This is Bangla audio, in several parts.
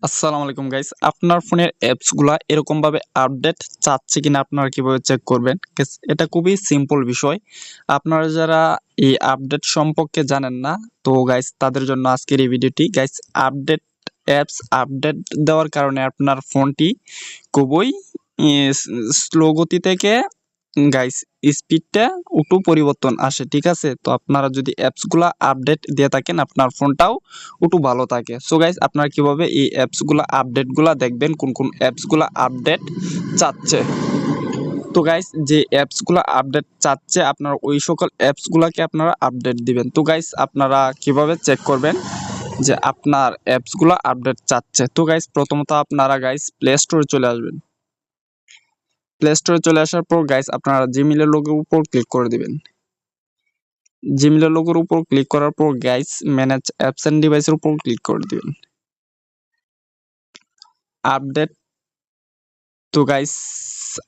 আসসালামু আলাইকুম গাইস, আপনার ফোনের অ্যাপসগুলা এরকমভাবে আপডেট চাচ্ছে কিনা আপনারা কিভাবে চেক করবেন? এটা খুবই সিম্পল বিষয়। আপনারা যারা এই আপডেট সম্পর্কে জানেন না, তো গাইস তাদের জন্য আজকের এই ভিডিওটি। গাইস, আপডেট দেওয়ার কারণে আপনার ফোনটি খুবই স্লো গতি থেকে গাইস স্পিডটা একটু পরিবর্তন আসে, ঠিক আছে? তো আপনারা যদি অ্যাপসগুলা আপডেট দিয়ে থাকেন আপনার ফোনটাও একটু ভালো থাকে। সো গাইস, আপনারা কিভাবে এই অ্যাপসগুলা আপডেটগুলা দেখবেন, কোন কোন অ্যাপসগুলা আপডেট চাচ্ছে। তো গাইস, যে অ্যাপসগুলা আপডেট চাচ্ছে আপনারা ওই সকল অ্যাপসগুলাকে আপনারা আপডেট দিবেন। তো গাইস, আপনারা কিভাবে চেক করবেন যে আপনার অ্যাপসগুলা আপডেট চাচ্ছে? তো গাইস, প্রথমত আপনারা গাইস প্লে স্টোরে চলে আসবেন। প্লে স্টোরে চলে আসার পর গাইস আপনারা জিমেইলের লোগোর উপর ক্লিক করে দিবেন। জিমেইলের লোগোর উপর ক্লিক করার পর গাইস ম্যানেজ অ্যাপস এন্ড ডিভাইসের উপর ক্লিক করে দিবেন। আপডেট তো গাইস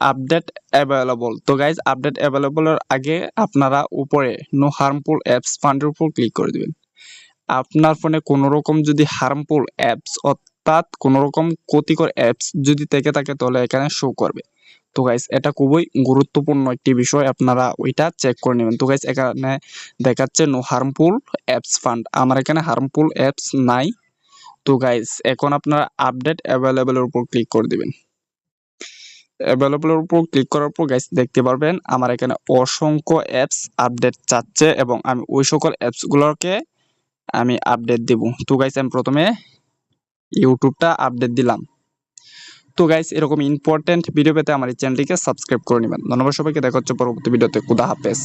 আপডেট অ্যাভেলেবল। তো গাইস আপডেট অ্যাভেলেবলের আগে আপনারা উপরে নো হার্মফুল অ্যাপস ফান্ডের উপর ক্লিক করে দিবেন। আপনার ফোনে কোনো রকম যদি হার্মফুল অ্যাপস অর্থাৎ কোনো রকম ক্ষতিকর অ্যাপস যদি থেকে থাকে তাহলে এখানে শো করবে। তো গাইস এটা খুবই গুরুত্বপূর্ণ একটি বিষয়, আপনারা ওইটা চেক করে নেবেন। তো গাইস এখানে দেখাচ্ছে নো হার্মফুল অ্যাপস ফান্ড, আমার এখানে হার্মফুল অ্যাপস নাই। তো গাইস এখন আপনারা আপডেট অ্যাভেলেবলের উপর ক্লিক করে দিবেন। অ্যাভেলেবলের উপর ক্লিক করার পর গাইস দেখতে পারবেন আমার এখানে অসংখ্য অ্যাপস আপডেট চাচ্ছে এবং আমি ওই সকল অ্যাপসগুলোকে আমি আপডেট দেব। তো গাইস আমি প্রথমে ইউটিউবটা আপডেট দিলাম। তো গাইস এরকম ইম্পর্টেন্ট ভিডিও পেতে আমার এই চ্যানেলটিকে সাবস্ক্রাইব করে নেবেন। ধন্যবাদ সবাইকে, দেখা হচ্ছে পরবর্তী ভিডিওতে। খুদা হাফেজ।